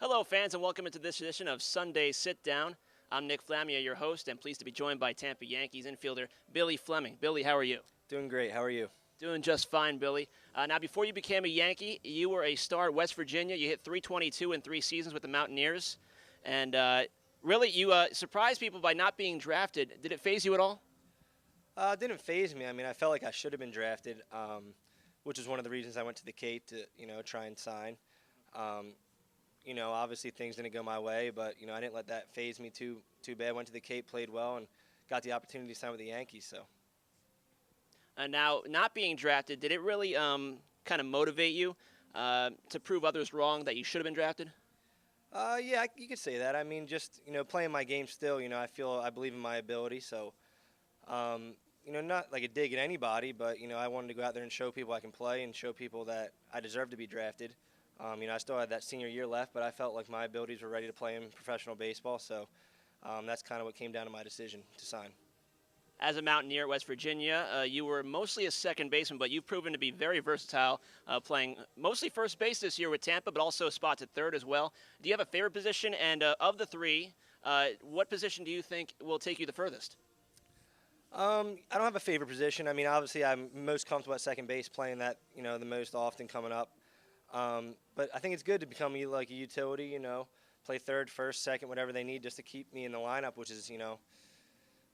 Hello, fans, and welcome into this edition of Sunday Sit-Down. I'm Nick Flammia, your host, and pleased to be joined by Tampa Yankees infielder Billy Fleming. Billy, how are you? Doing great. How are you? Doing just fine, Billy. Now, before you became a Yankee, you were a star at West Virginia. You hit .322 in 3 seasons with the Mountaineers. And really, you surprised people by not being drafted. Did it faze you at all? It didn't faze me. I mean, I felt like I should have been drafted, which is one of the reasons I went to the Cape to, try and sign. Obviously things didn't go my way, but, I didn't let that faze me too bad. Went to the Cape, played well, and got the opportunity to sign with the Yankees. So. Now, not being drafted, did it really kind of motivate you to prove others wrong that you should have been drafted? Yeah, you could say that. I mean, just, playing my game still, I believe in my ability. So, not like a dig at anybody, but, I wanted to go out there and show people I can play and show people that I deserve to be drafted. I still had that senior year left, but I felt like my abilities were ready to play in professional baseball. So that's kind of what came down to my decision to sign. As a Mountaineer at West Virginia, you were mostly a second baseman, but you've proven to be very versatile, playing mostly first base this year with Tampa, but also spots at third as well. Do you have a favorite position? And of the three, what position do you think will take you the furthest? I don't have a favorite position. I mean, obviously, I'm most comfortable at second base, playing that, the most often coming up. But I think it's good to become like a utility, play third, first, second, whatever they need just to keep me in the lineup, which is,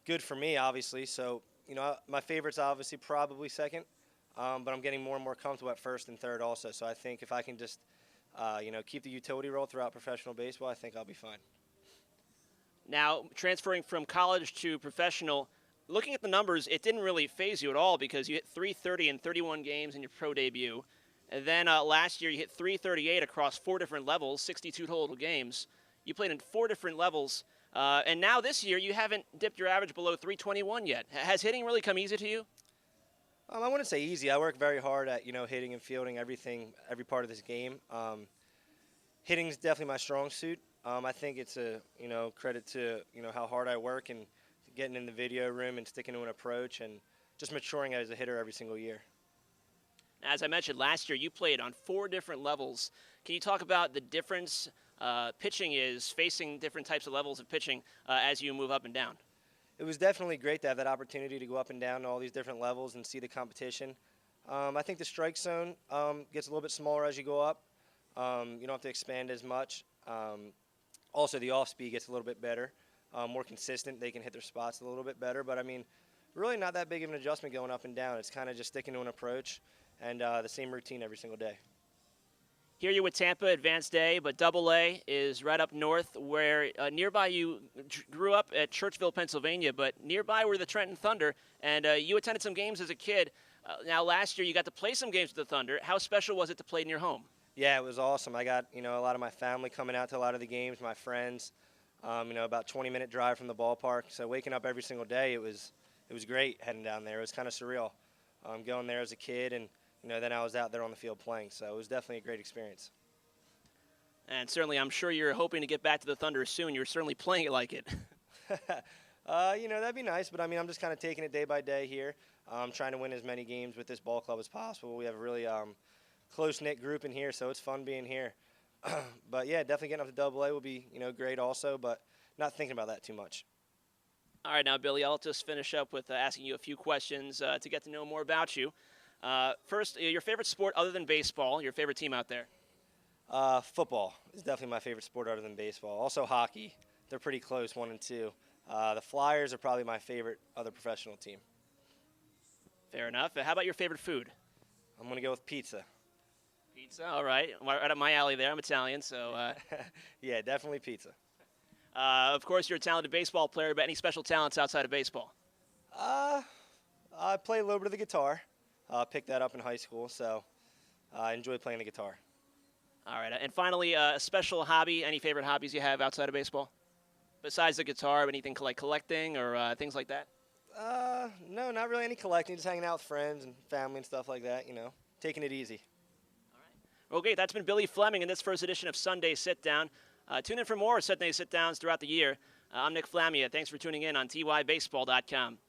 good for me, obviously. So, my favorite's obviously probably second, but I'm getting more and more comfortable at first and third also. So I think if I can just, keep the utility role throughout professional baseball, I think I'll be fine. Now, transferring from college to professional, looking at the numbers, it didn't really faze you at all because you hit .330 in 31 games in your pro debut. And then last year you hit .338 across 4 different levels, 62 total games. You played in 4 different levels. And now this year you haven't dipped your average below .321 yet. Has hitting really come easy to you? I wouldn't say easy. I work very hard at, hitting and fielding every part of this game. Hitting is definitely my strong suit. I think it's a, credit to, how hard I work and getting in the video room and sticking to an approach and just maturing as a hitter every single year. As I mentioned, last year you played on 4 different levels. Can you talk about the difference pitching is facing different types of levels of pitching as you move up and down? It was definitely great to have that opportunity to go up and down all these different levels and see the competition. I think the strike zone gets a little bit smaller as you go up. You don't have to expand as much. Also, the off-speed gets a little bit better, more consistent. They can hit their spots a little bit better. But, I mean, really not that big of an adjustment going up and down. It's kind of just sticking to an approach and the same routine every single day. Here you're with Tampa, Advanced A, but Double-A is right up north where nearby you grew up at Churchville, Pennsylvania, but nearby were the Trenton Thunder, and you attended some games as a kid. Now last year you got to play some games with the Thunder. How special was it to play in your home? Yeah, it was awesome. I got, a lot of my family coming out to a lot of the games, my friends, about 20-minute drive from the ballpark. So waking up every single day, it was great heading down there. It was kind of surreal going there as a kid, and then I was out there on the field playing. So it was definitely a great experience. And certainly I'm sure you're hoping to get back to the Thunder soon. You're certainly playing it like it. That'd be nice, but I mean, I'm just kind of taking it day by day here. Trying to win as many games with this ball club as possible. We have a really close-knit group in here, so it's fun being here. But yeah, definitely getting up to Double-A will be, great also, but not thinking about that too much. All right, now, Billy, I'll just finish up with asking you a few questions to get to know more about you. First, your favorite sport other than baseball, your favorite team out there? Football is definitely my favorite sport other than baseball. Also hockey. They're pretty close, 1 and 2. The Flyers are probably my favorite other professional team. Fair enough. How about your favorite food? I'm going to go with pizza. Pizza, all right. Right up my alley there. I'm Italian, so. Yeah, definitely pizza. Of course, you're a talented baseball player, but any special talents outside of baseball? I play a little bit of the guitar. Picked that up in high school, so I enjoy playing the guitar. All right. And finally, a special hobby, any favorite hobbies you have outside of baseball? Besides the guitar, anything like collecting or things like that? No, not really any collecting. Just hanging out with friends and family and stuff like that, taking it easy. All right. Okay, that's been Billy Fleming in this first edition of Sunday Sit-Down. Tune in for more Sunday Sit-Downs throughout the year. I'm Nick Flammia. Thanks for tuning in on tybaseball.com.